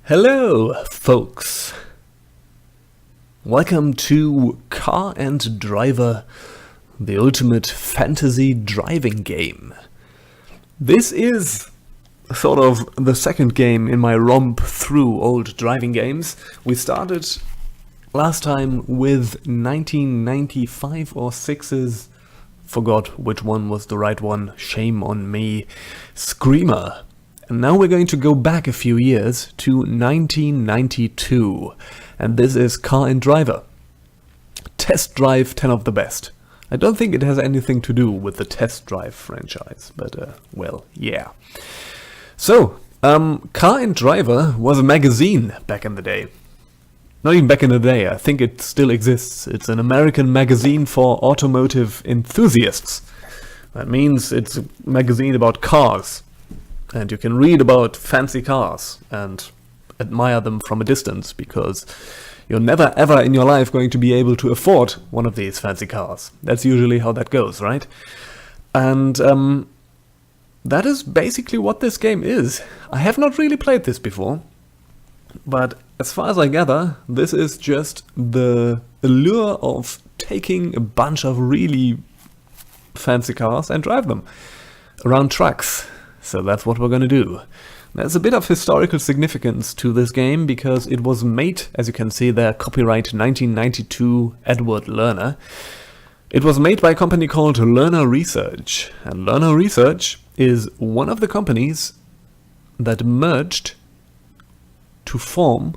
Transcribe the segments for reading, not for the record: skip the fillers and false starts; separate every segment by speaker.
Speaker 1: Hello, folks. Welcome to Car and Driver, the ultimate fantasy driving game. This is sort of the second game in my romp through old driving games. We started last time with 1995 or 6's, forgot which one was the right one, shame on me, Screamer. And now we're going to go back a few years to 1992, and this is Car and Driver. Test Drive 10 of the best. I don't think it has anything to do with the Test Drive franchise, but well, yeah. So, Car and Driver was a magazine back in the day. Not even back in the day, I think it still exists. It's an American magazine for automotive enthusiasts. That means it's a magazine about cars. And you can read about fancy cars and admire them from a distance, because you're never ever in your life going to be able to afford one of these fancy cars. That's usually how that goes, right? And that is basically what this game is. I have not really played this before, but as far as I gather, this is just the allure of taking a bunch of really fancy cars and drive them around tracks. So that's what we're going to do. There's a bit of historical significance to this game because it was made, as you can see there, copyright 1992, Edward Lerner. It was made by a company called Lerner Research. And Lerner Research is one of the companies that merged to form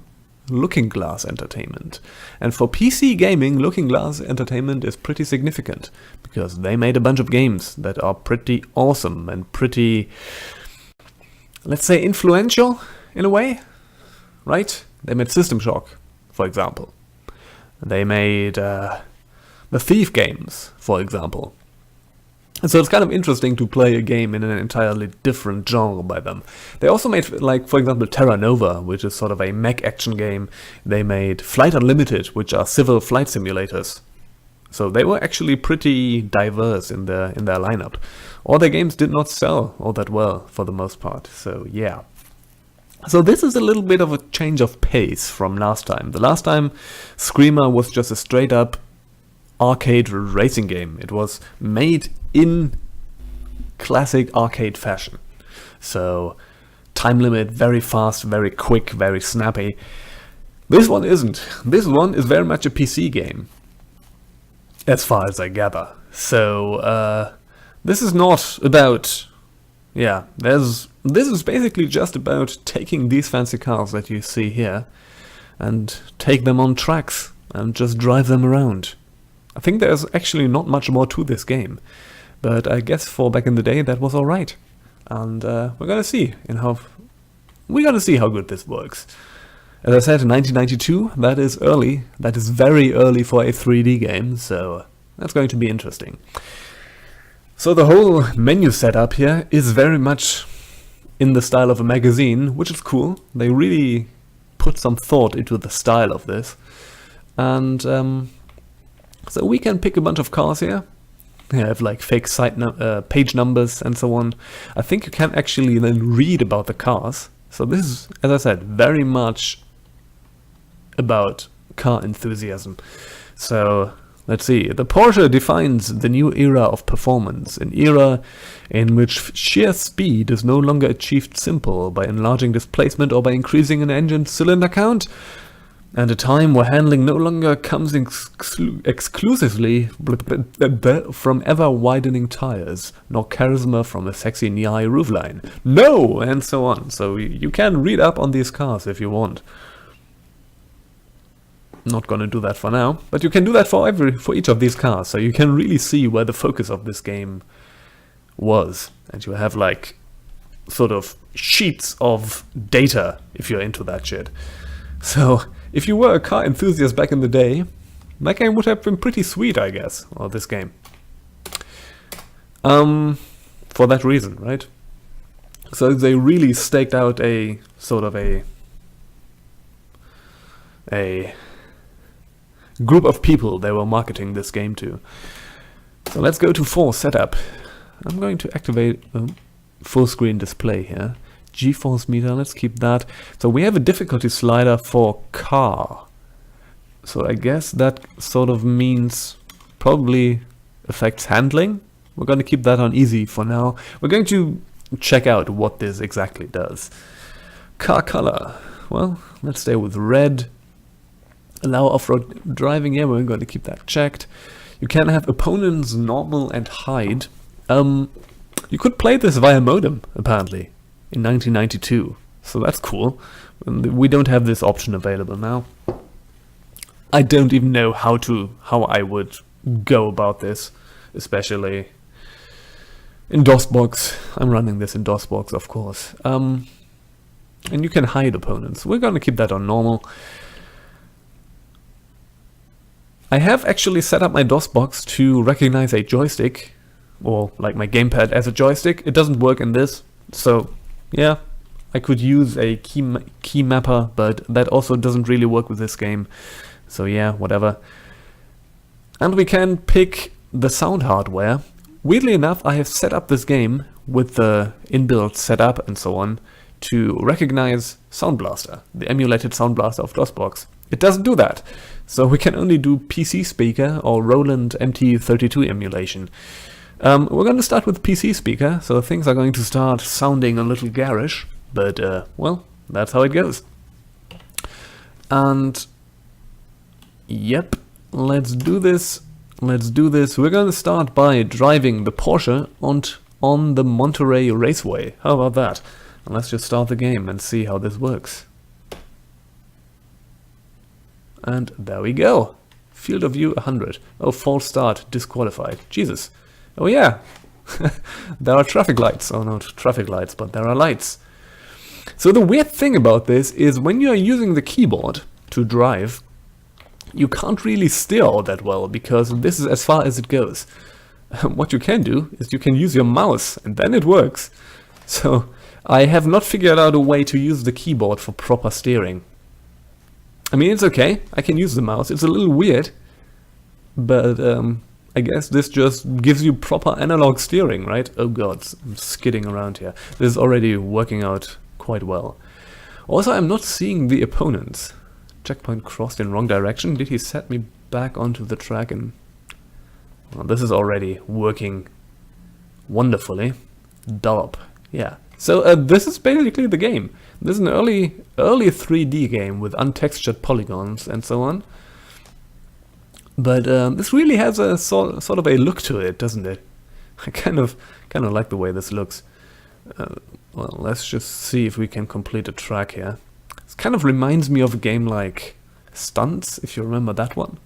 Speaker 1: Looking Glass Entertainment. And for PC gaming, Looking Glass Entertainment is pretty significant, because they made a bunch of games that are pretty awesome and pretty, let's say, influential in a way, right? They made System Shock, for example. They made the Thief games, for example. And so it's kind of interesting to play a game in an entirely different genre by them. They also made, like, for example, Terra Nova, which is sort of a mech action game. They made Flight Unlimited, which are civil flight simulators. So they were actually pretty diverse in their lineup. All their games did not sell all that well for the most part, so yeah. So this is a little bit of a change of pace from last time. The last time, Screamer was just a straight up arcade racing game. It was made in classic arcade fashion. So time limit, very fast, very quick, very snappy. This one isn't. This one is very much a PC game, as far as I gather. So this is not about, this is basically just about taking these fancy cars that you see here and take them on tracks and just drive them around. I think there's actually not much more to this game, but I guess for back in the day that was alright. And we're gonna see how good this works. As I said, 1992, that is early. That is very early for a 3D game, so that's going to be interesting. So the whole menu setup here is very much in the style of a magazine, which is cool. They really put some thought into the style of this. And so we can pick a bunch of cars here. They have like fake page numbers and so on. I think you can actually then read about the cars. So this is, as I said, very much about car enthusiasm. So let's see. The Porsche defines the new era of performance, an era in which sheer speed is no longer achieved simple by enlarging displacement or by increasing an engine's cylinder count, and a time where handling no longer comes exclusively from ever-widening tires, nor charisma from a sexy knee-high roofline. No! And so on. So you can read up on these cars if you want. Not gonna do that for now, but you can do that for each of these cars, so you can really see where the focus of this game was. And you have like sort of sheets of data if you're into that shit. So if you were a car enthusiast back in the day, that game would have been pretty sweet, I guess, or this game. For that reason, right? So they really staked out a sort of a group of people they were marketing this game to. So let's go to 4 setup. I'm going to activate full screen display here, G-force meter, let's keep that. So we have a difficulty slider for car. So I guess that sort of means probably affects handling. We're going to keep that on easy for now. We're going to check out what this exactly does. Car color. Well, let's stay with red. Allow off-road driving. Yeah, we're going to keep that checked. You can have opponents normal and hide. You could play this via modem, apparently, in 1992. So that's cool. We don't have this option available now. I don't even know how I would go about this, especially in DOSBox. I'm running this in DOSBox, of course. And you can hide opponents. We're going to keep that on normal. I have actually set up my DOSBox to recognize a joystick, or like my gamepad as a joystick. It doesn't work in this, so yeah, I could use a key mapper, but that also doesn't really work with this game. So yeah, whatever. And we can pick the sound hardware. Weirdly enough, I have set up this game with the inbuilt setup and so on to recognize Sound Blaster, the emulated Sound Blaster of DOSBox. It doesn't do that. So we can only do PC speaker or Roland MT32 emulation. We're going to start with PC speaker, so things are going to start sounding a little garish, but well, that's how it goes. And yep, let's do this. Let's do this. We're going to start by driving the Porsche on the Monterey Raceway. How about that? And let's just start the game and see how this works. And there we go. Field of view 100. Oh, false start, disqualified. Jesus. Oh yeah. There are traffic lights. Oh, not traffic lights, but there are lights. So the weird thing about this is when you are using the keyboard to drive, you can't really steer all that well, because this is as far as it goes. What you can do is you can use your mouse, and then it works. So I have not figured out a way to use the keyboard for proper steering. I mean, it's okay, I can use the mouse. It's a little weird, but I guess this just gives you proper analog steering, right? Oh god, I'm skidding around here. This is already working out quite well. Also, I'm not seeing the opponents. Checkpoint crossed in wrong direction. Did he set me back onto the track? And well, this is already working wonderfully. Dollop. Yeah. So this is basically the game. This is an early 3D game with untextured polygons and so on. But this really has a sort of a look to it, doesn't it? I kind of like the way this looks. Well, let's just see if we can complete a track here. It kind of reminds me of a game like Stunts, if you remember that one.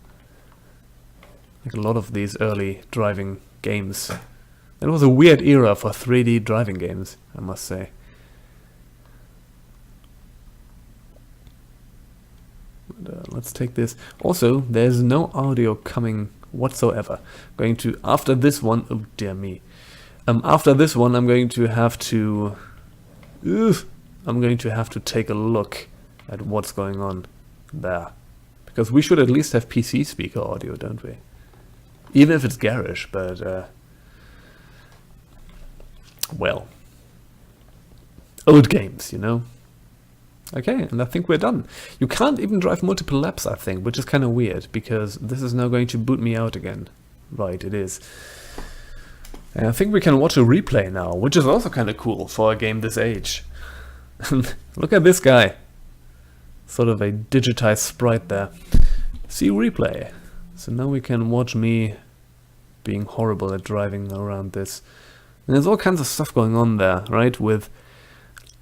Speaker 1: Like a lot of these early driving games. It was a weird era for 3D driving games, I must say. But, let's take this. Also, there's no audio coming whatsoever. Going to, after this one, oh dear me. After this one, I'm going to have to take a look at what's going on there. Because we should at least have PC speaker audio, don't we? Even if it's garish, but well, old games, you know. Okay, and I think we're done. You can't even drive multiple laps, I think, which is kind of weird, because this is now going to boot me out again. Right, it is. And I think we can watch a replay now, which is also kind of cool for a game this age. Look at this guy. Sort of a digitized sprite there. See replay. So now we can watch me being horrible at driving around this. And there's all kinds of stuff going on there, right? With,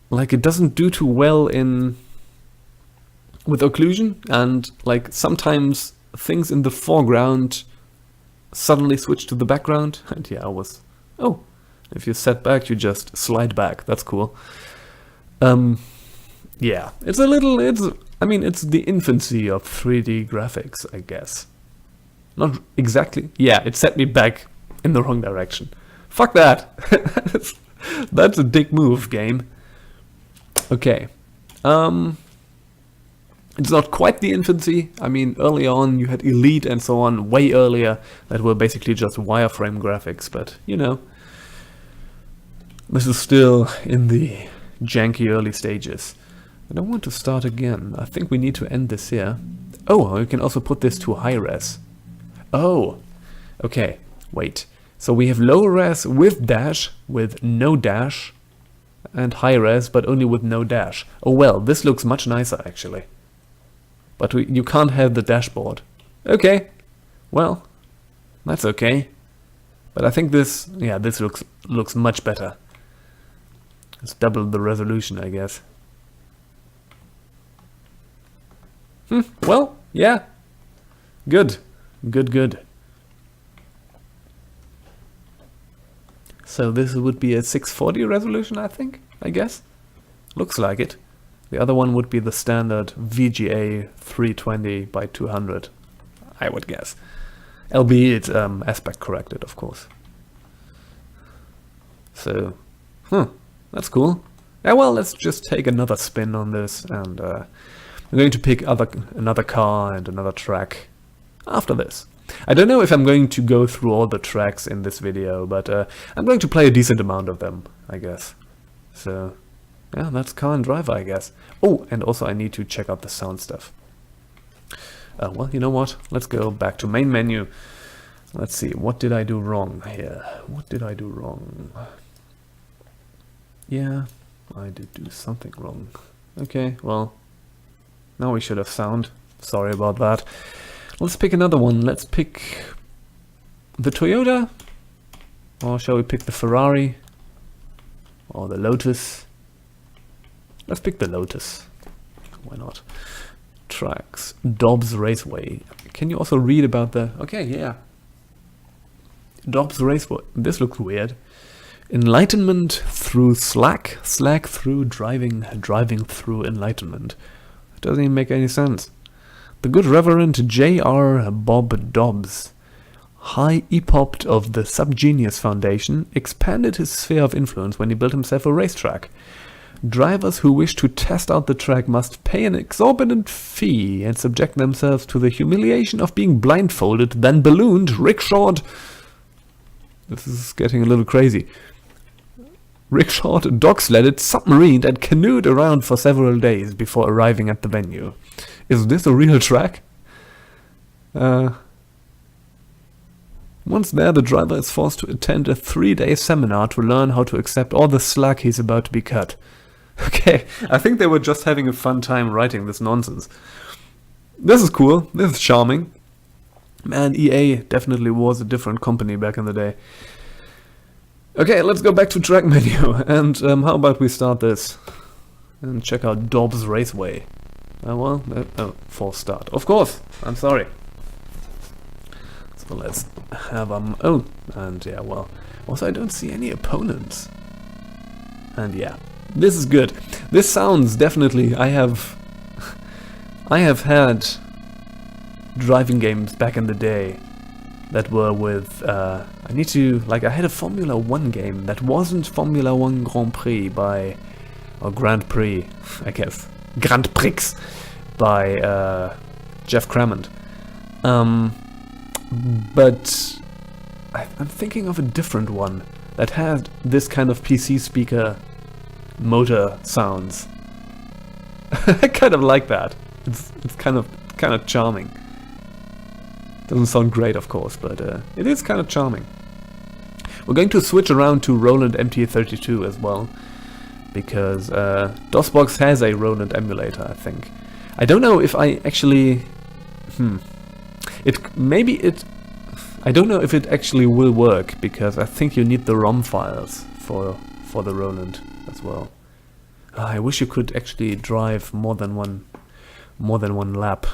Speaker 1: like, it doesn't do too well with occlusion, and like sometimes things in the foreground suddenly switch to the background. And yeah, if you set back, you just slide back. That's cool. Yeah, it's the infancy of 3D graphics, I guess. Not exactly. Yeah, it set me back in the wrong direction. Fuck that. That's a dick move, game. Okay. It's not quite the infancy. I mean, early on you had Elite and so on, way earlier, that were basically just wireframe graphics, but, you know. This is still in the janky early stages. I don't want to start again. I think we need to end this here. Oh, you can also put this to high res. Oh, okay, wait. So we have low res with dash, with no dash, and high res, but only with no dash. Oh well, this looks much nicer actually. But you can't have the dashboard. Okay, well, that's okay. But I think this, yeah, this looks much better. It's double the resolution, I guess. Well, yeah. Good. Good. So this would be a 640 resolution, I guess. Looks like it. The other one would be the standard VGA 320 by 200, I would guess. Albeit aspect corrected, of course. So, that's cool. Yeah, well, let's just take another spin on this, and I'm going to pick another car and another track after this. I don't know if I'm going to go through all the tracks in this video, but I'm going to play a decent amount of them, I guess. So, yeah, that's Car and Driver, I guess. Oh, and also I need to check out the sound stuff. Well, you know what? Let's go back to main menu. Let's see, what did I do wrong here? What did I do wrong? Yeah, I did do something wrong. Okay, well, now we should have sound. Sorry about that. Let's pick another one. Let's pick the Toyota. Or shall we pick the Ferrari? Or the Lotus? Let's pick the Lotus. Why not? Tracks. Dobbs Raceway. Can you also read about the... Okay, yeah. Dobbs Raceway. This looks weird. Enlightenment through slack. Slack through driving. Driving through enlightenment. It doesn't even make any sense. The good Reverend J.R. Bob Dobbs, high epopt of the Subgenius Foundation, expanded his sphere of influence when he built himself a racetrack. Drivers who wish to test out the track must pay an exorbitant fee and subject themselves to the humiliation of being blindfolded, then ballooned, rickshawed. This is getting a little crazy. Rickshawed, dog-sledded, submarined, and canoed around for several days before arriving at the venue. Is this a real track? Once there, the driver is forced to attend a 3-day seminar to learn how to accept all the slack he's about to be cut. Okay, I think they were just having a fun time writing this nonsense. This is cool, this is charming. Man, EA definitely was a different company back in the day. Okay, let's go back to track menu, and how about we start this? And check out Dobbs Raceway. False start. Of course, I'm sorry. So let's have oh, and yeah, well, also I don't see any opponents. And yeah, this is good. This sounds definitely, I have had driving games back in the day that were with, I had a Formula 1 game that wasn't Formula 1 Grand Prix or Grand Prix, I guess. Grand Prix by Jeff Crammond. But I'm thinking of a different one that had this kind of PC speaker motor sounds. I kind of like that. It's kind of charming. Doesn't sound great, of course, but it is kind of charming. We're going to switch around to Roland MT32 as well, because DOSBox has a Roland emulator, I think. I don't know if I actually... I don't know if it actually will work, because I think you need the ROM files for the Roland as well. I wish you could actually drive more than one lap,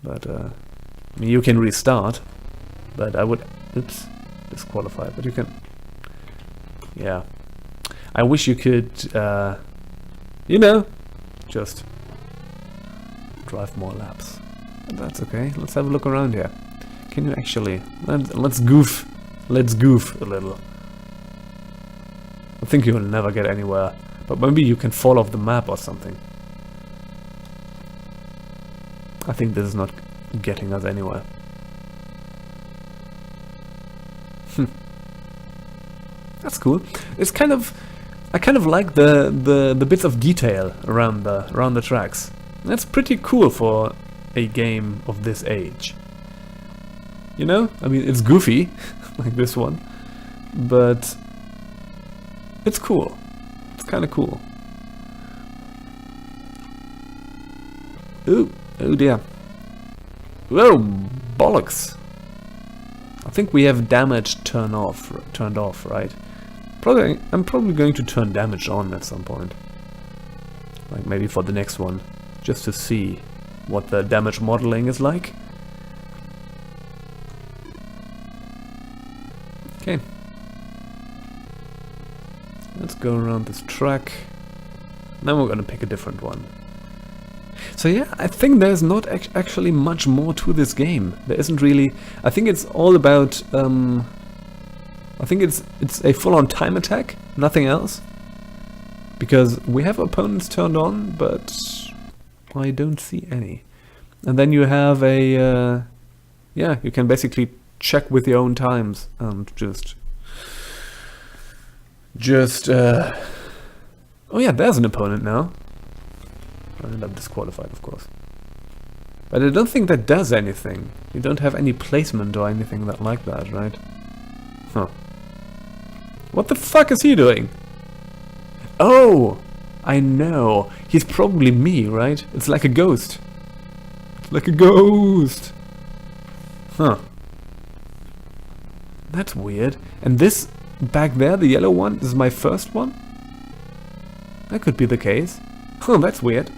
Speaker 1: but I mean, you can restart, but I would... Oops, disqualify, but you can... Yeah. I wish you could, just drive more laps. But that's okay. Let's have a look around here. Can you actually... Let's goof a little. I think you'll never get anywhere, but maybe you can fall off the map or something. I think this is not getting us anywhere. That's cool. It's kind of... I kind of like the bits of detail around the tracks. That's pretty cool for a game of this age. You know? I mean, it's goofy, like this one, but it's cool. It's kind of cool. Ooh, oh dear. Whoa, bollocks. I think we have damage turned off, right? I'm probably going to turn damage on at some point. Like maybe for the next one, just to see what the damage modeling is like. Okay. Let's go around this track. Now we're gonna pick a different one. So yeah, I think there's not actually much more to this game. There isn't really. I think it's all about. I think it's a full-on time attack, nothing else. Because we have opponents turned on, but I don't see any. And then you have a. Yeah, you can basically check with your own times and just. Oh yeah, there's an opponent now. And I'm disqualified, of course. But I don't think that does anything. You don't have any placement or anything like that, right? Huh. What the fuck is he doing? Oh! I know. He's probably me, right? It's like a ghost. It's like a ghost! Huh. That's weird. And this back there, the yellow one, is my first one? That could be the case. Huh, that's weird.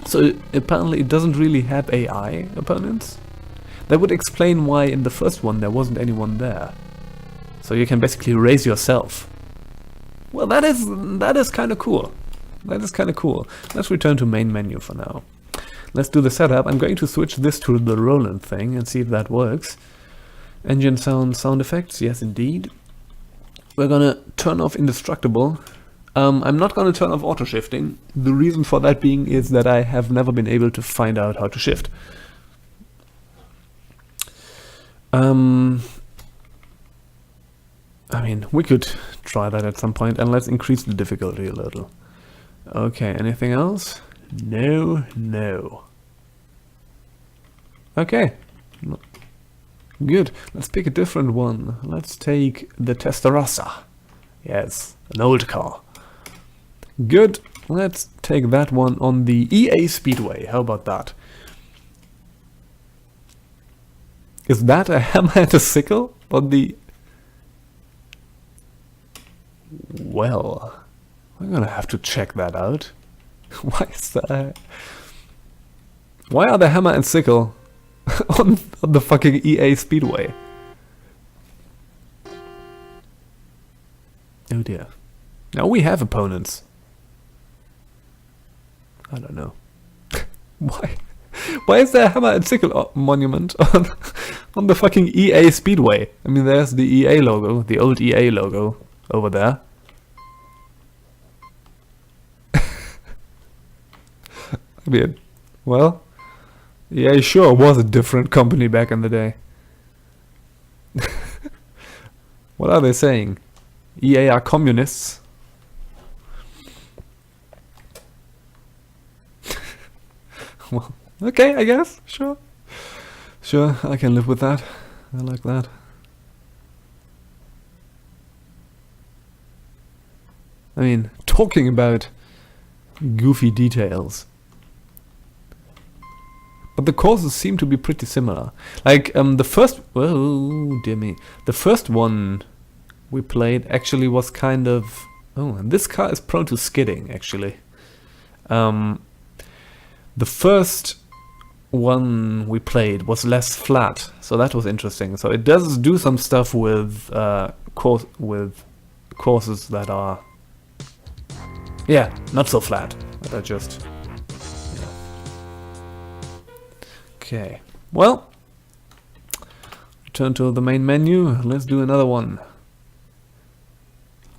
Speaker 1: So apparently it doesn't really have AI opponents. That would explain why in the first one there wasn't anyone there. So you can basically raise yourself. Well, that is kind of cool. That is kind of cool. Let's return to main menu for now. Let's do the setup. I'm going to switch this to the Roland thing and see if that works. Engine sound effects, yes indeed. We're gonna turn off indestructible. I'm not going to turn off auto shifting. The reason for that being is that I have never been able to find out how to shift. I mean, we could try that at some point, and let's increase the difficulty a little. Okay, anything else? No, no. Okay. Good. Let's pick a different one. Let's take the Testarossa. Yes, an old car. Good. Let's take that one on the EA Speedway. How about that? Is that a hammer and a sickle on the... Well, I'm gonna have to check that out. Why is that? Why are the hammer and sickle on the fucking EA Speedway? Oh dear. Now we have opponents. I don't know. Why is there a hammer and sickle monument on the fucking EA Speedway? I mean, there's the EA logo, the old EA logo over there. I mean, well, EA sure was a different company back in the day. What are they saying? EA are communists. Well, okay, I guess. Sure. Sure, I can live with that. I like that. I mean, talking about goofy details. But the courses seem to be pretty similar. Like, the first... Oh, dear me. The first one we played actually was kind of... Oh, and this car is prone to skidding, actually. The first one we played was less flat, so that was interesting. So it does do some stuff with courses that are, yeah, not so flat. That are just, yeah. Okay. Well, return to the main menu. Let's do another one.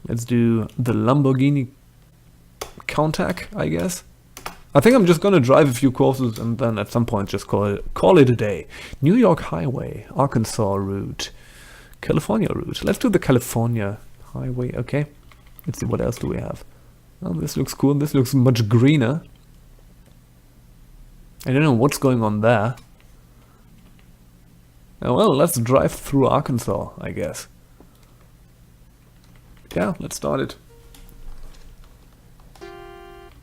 Speaker 1: Let's do the Lamborghini Countach, I guess. I think I'm just gonna drive a few courses and then at some point just call it a day. New York Highway, Arkansas route, California route. Let's do the California Highway, okay. Let's see, what else do we have? Oh, this looks cool. This looks much greener. I don't know what's going on there. Oh, well, let's drive through Arkansas, I guess. Yeah, let's start it.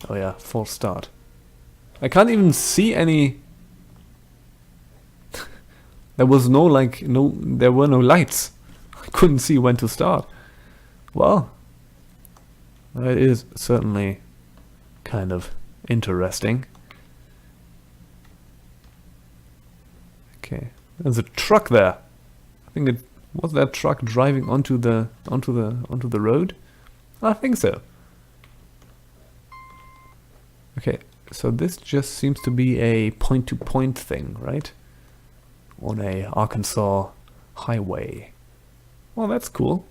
Speaker 1: Oh yeah, false start. I can't even see any... There was no, like, there were no lights. I couldn't see when to start. Well, that is certainly kind of interesting. Okay, there's a truck there. I think it was that truck driving onto the road. I think so. Okay, so this just seems to be a point-to-point thing, right? On a Arkansas highway. Well, that's cool.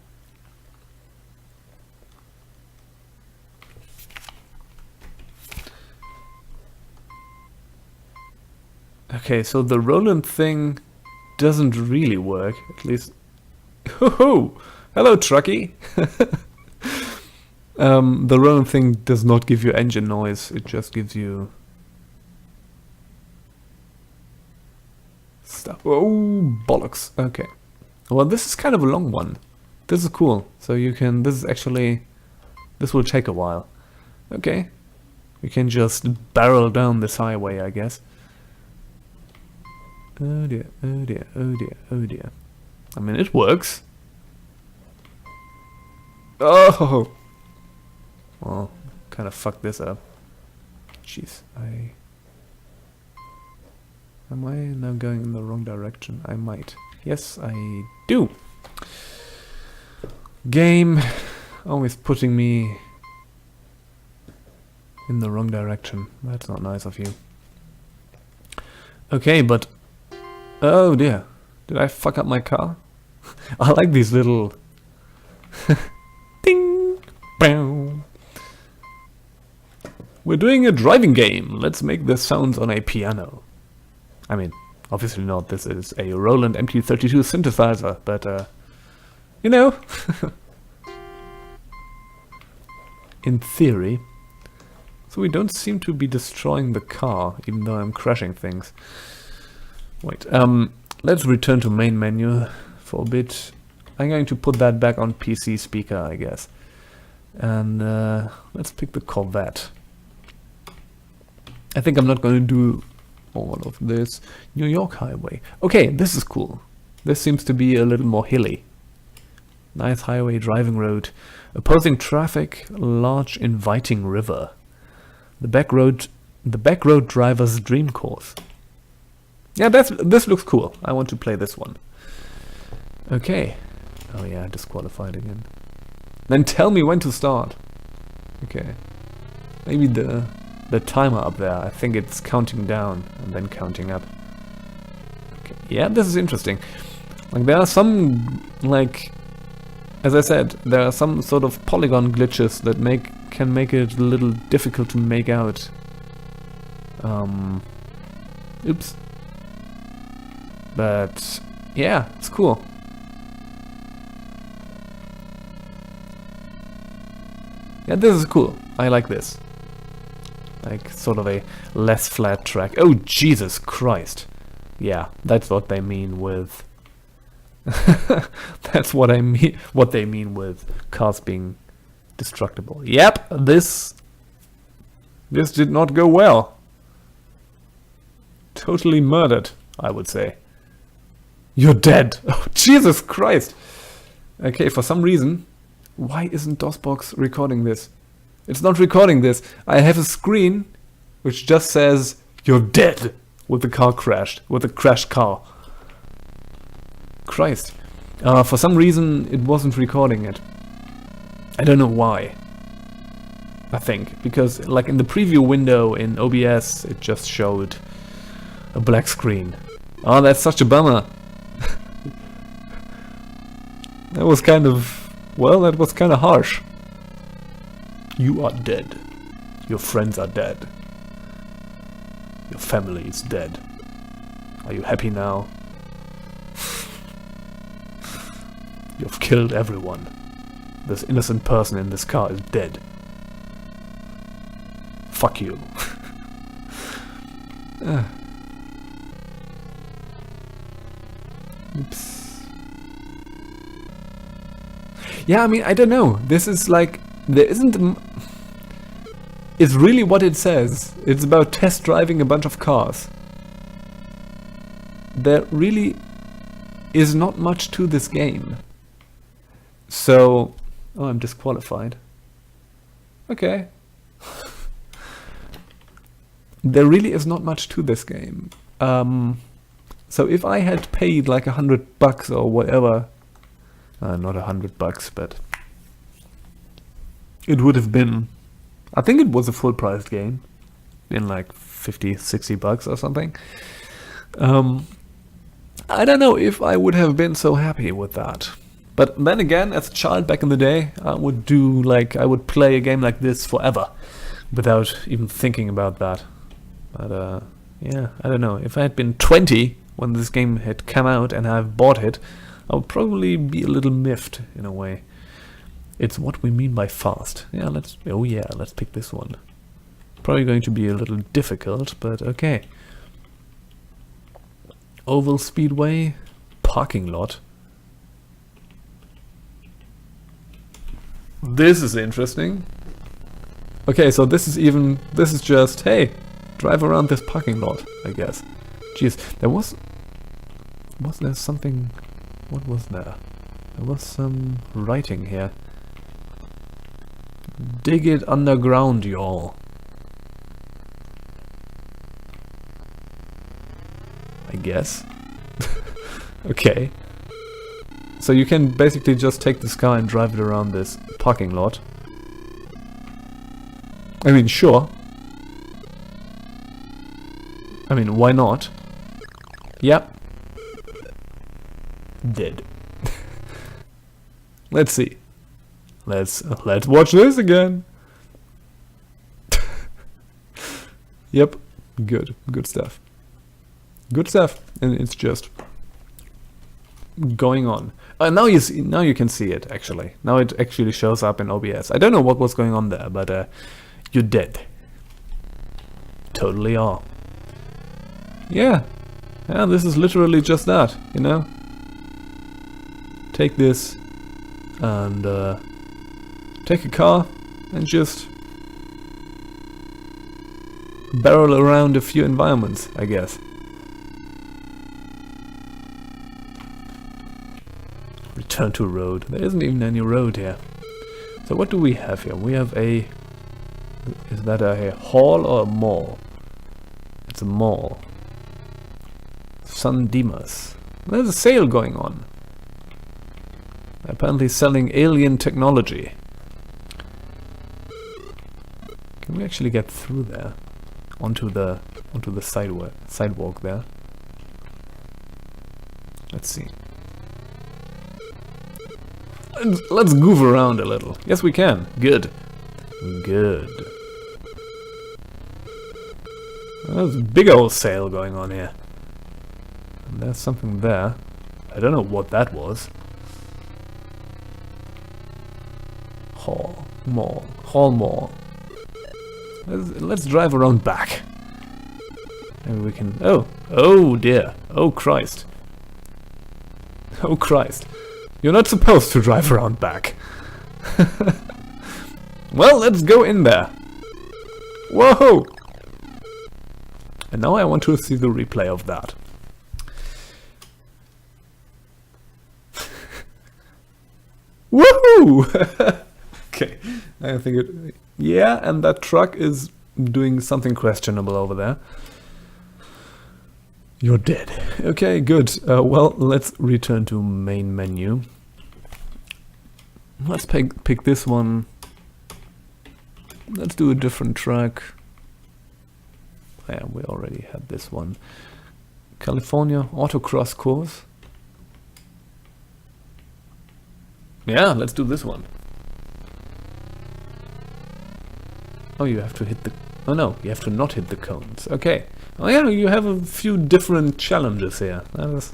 Speaker 1: Okay, so the Roland thing doesn't really work, at least. Ho-ho! Hello, truckie! The Roland thing does not give you engine noise, it just gives you stuff. Oh, bollocks. Okay. Well, this is kind of a long one. This is cool. So you can, this is actually, this will take a while. Okay. We can just barrel down this highway, I guess. Oh dear, oh dear, oh dear, oh dear. I mean, it works. Oh! Well, kind of fucked this up. Jeez, am I now going in the wrong direction? I might. Yes, I do. Game always putting me in the wrong direction. That's not nice of you. Okay, but oh dear, did I fuck up my car? I like these little ding, bow. We're doing a driving game. Let's make the sounds on a piano. I mean, obviously not. This is a Roland MT32 synthesizer, but you know, in theory. So we don't seem to be destroying the car, even though I'm crashing things. Wait, let's return to main menu for a bit. I'm going to put that back on PC speaker, I guess. And let's pick the Corvette. I think I'm not going to do all of this. New York Highway. Okay, this is cool. This seems to be a little more hilly. Nice highway, driving road. Opposing traffic, large inviting river. The back road driver's dream course. Yeah, this looks cool. I want to play this one. Okay. Oh yeah, disqualified again. Then tell me when to start. Okay. Maybe the timer up there, I think it's counting down and then counting up. Okay. Yeah, this is interesting. Like there are some, like, as I said, there are some sort of polygon glitches that can make it a little difficult to make out. Oops. But yeah, it's cool. Yeah, this is cool. I like this. Like sort of a less flat track. Oh Jesus Christ! Yeah, that's what they mean with. That's what I mean. What they mean with cars being destructible. Yep, this did not go well. Totally murdered, I would say. You're dead. Oh Jesus Christ! Okay, for some reason, why isn't DOSBox recording this? It's not recording this. I have a screen which just says you're dead with the car crashed, with a crashed car. Christ. For some reason it wasn't recording it. I don't know why. I think because like in the preview window in OBS it just showed a black screen. Oh, that's such a bummer. That was kind of, well, that was kind of harsh. You are dead. Your friends are dead. Your family is dead. Are you happy now? You've killed everyone. This innocent person in this car is dead. Fuck you. Oops. Yeah, I mean, I don't know. This is like, there isn't... It's really what it says. It's about test driving a bunch of cars. There really is not much to this game. So... Oh, I'm disqualified. Okay. There really is not much to this game. So if I had paid like $100 or whatever... not $100, but... It would have been... I think it was a full-priced game. In like $50-60 or something. I don't know if I would have been so happy with that. But then again, as a child back in the day, I would play a game like this forever. Without even thinking about that. But yeah, I don't know. If I had been 20 when this game had come out and I've bought it, I would probably be a little miffed in a way. It's what we mean by fast. Yeah, let's pick this one. Probably going to be a little difficult, but okay. Oval Speedway, parking lot. This is interesting. Okay, so this is just, hey, drive around this parking lot, I guess. Jeez, was there something, what was there? There was some writing here. Dig it underground, y'all. I guess. Okay. So you can basically just take this car and drive it around this parking lot. I mean, sure. I mean, why not? Yep. Dead. Let's see. Let's watch this again. Yep. Good stuff. Good stuff. And it's just going on. Now you can see it actually. Now it actually shows up in OBS. I don't know what was going on there, but you're dead. Totally are. Yeah. Yeah, this is literally just that, you know? Take this and take a car and just barrel around a few environments, I guess. Return to road. There isn't even any road here. So what do we have here? We have a... Is that a hall or a mall? It's a mall. San Dimas. There's a sale going on. Apparently selling alien technology. Can we actually get through there? Onto the sidewalk there. Let's see. Let's goof around a little. Yes, we can. Good. Good. There's a big old sale going on here. And there's something there. I don't know what that was. Hall mall. Let's drive around back. Maybe we can... Oh dear. Oh Christ. Oh Christ. You're not supposed to drive around back. Well, let's go in there. Whoa! And now I want to see the replay of that. Woohoo! Okay, I think it... Yeah, and that truck is doing something questionable over there. You're dead. Okay, good. Well, let's return to main menu. Let's pick this one. Let's do a different track. Yeah, we already had this one. California Autocross course. Yeah, let's do this one. Oh, you have to hit the... Oh no, you have to not hit the cones. Okay. Oh yeah, you have a few different challenges here. That is...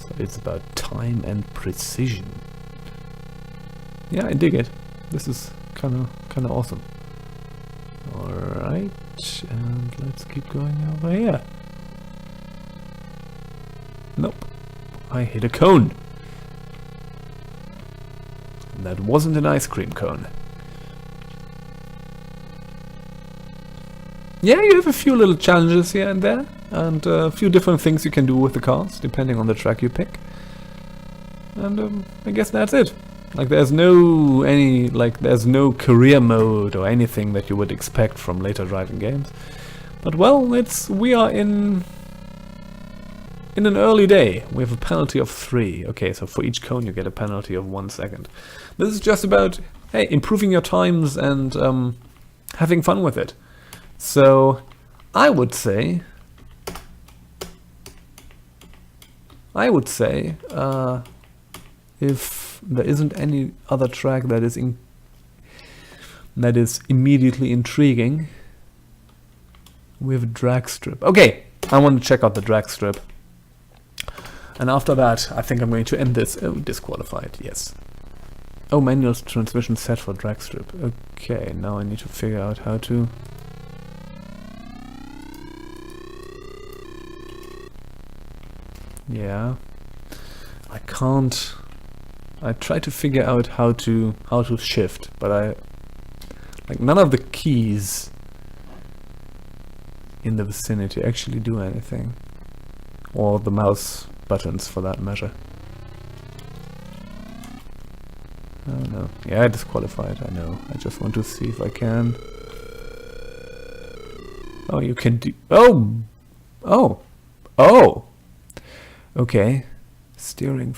Speaker 1: So it's about time and precision. Yeah, I dig it. This is kinda awesome. Alright, and let's keep going over here. Nope. I hit a cone. And that wasn't an ice cream cone. Yeah, you have a few little challenges here and there, and a few different things you can do with the cars, depending on the track you pick. And I guess that's it. Like there's no career mode or anything that you would expect from later driving games. But well, we are in an early day. We have a penalty of 3. Okay, so for each cone you get a penalty of 1 second. This is just about, hey, improving your times and having fun with it. So I would say if there isn't any other track that is immediately intriguing, we have a drag strip. Okay, I want to check out the drag strip. And after that, I think I'm going to end this. Oh, disqualified, yes. Oh, manual transmission set for drag strip. Okay, now I need to figure out how to... Yeah. I can't... I try to figure out how to shift, but none of the keys in the vicinity actually do anything. Or the mouse buttons for that measure. Oh no. Yeah, disqualified, I know. I just want to see if I can. Oh, you can do... Oh! Oh! Oh! Okay. Steering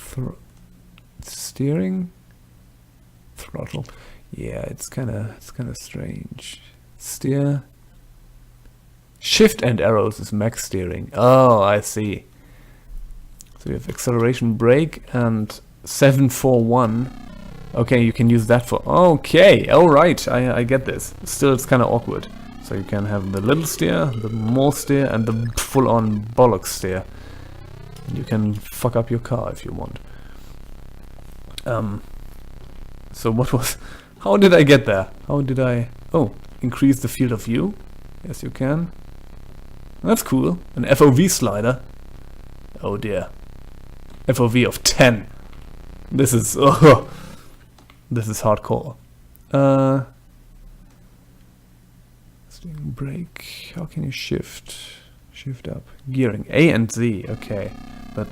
Speaker 1: throttle. Yeah, it's kinda strange. Steer. Shift and arrows is max steering. Oh, I see. So you have acceleration, brake, and 741. Okay, you can use that for... Okay, alright, I get this. Still, it's kind of awkward. So you can have the little steer, the more steer, and the full-on bollocks steer. And you can fuck up your car if you want. So what was... How did I get there? How did I... Oh, increase the field of view? Yes, you can. That's cool. An FOV slider. Oh dear. FOV of 10. This is... Oh, this is hardcore. Steering, brake. How can you shift? Shift up. Gearing. A and Z. Okay. But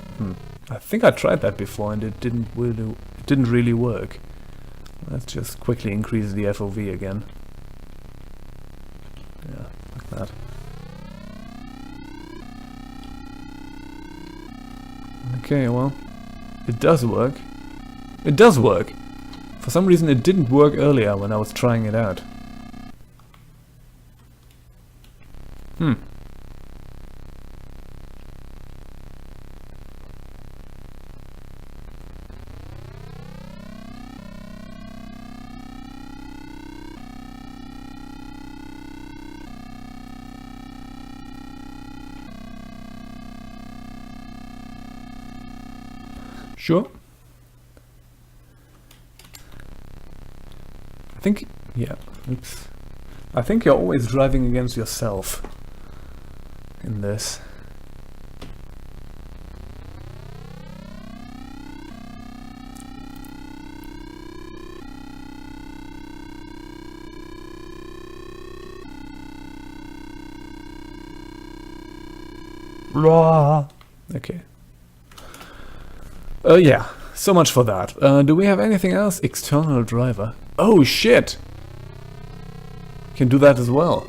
Speaker 1: I think I tried that before and it didn't really work. Let's just quickly increase the FOV again. Yeah, like that. Okay, well, it does work. It does work! For some reason it didn't work earlier when I was trying it out. Sure. I think, yeah, oops. I think you're always driving against yourself in this. Okay. Yeah, so much for that. Do we have anything else? External driver. Oh shit! Can do that as well.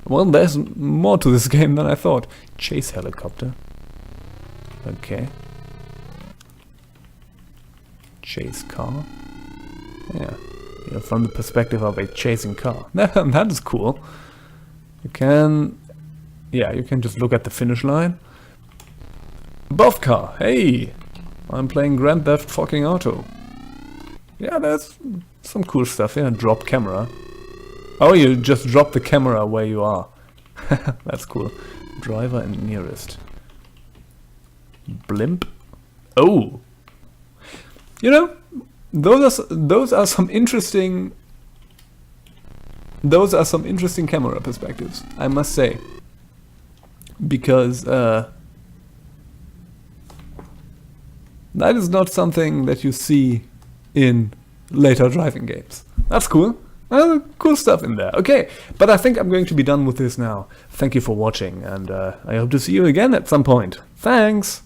Speaker 1: Well, there's more to this game than I thought. Chase helicopter. Okay. Chase car. Yeah. You know, from the perspective of a chasing car. That is cool. You can... Yeah, you can just look at the finish line. Above car. Hey! I'm playing Grand Theft fucking Auto. Yeah, there's some cool stuff here. Drop camera. Oh, you just drop the camera where you are. That's cool. Driver and nearest. Blimp. Oh, you know, those are some interesting camera perspectives, I must say, because that is not something that you see in later driving games. That's cool. Cool stuff in there. Okay, but I think I'm going to be done with this now. Thank you for watching, and I hope to see you again at some point. Thanks!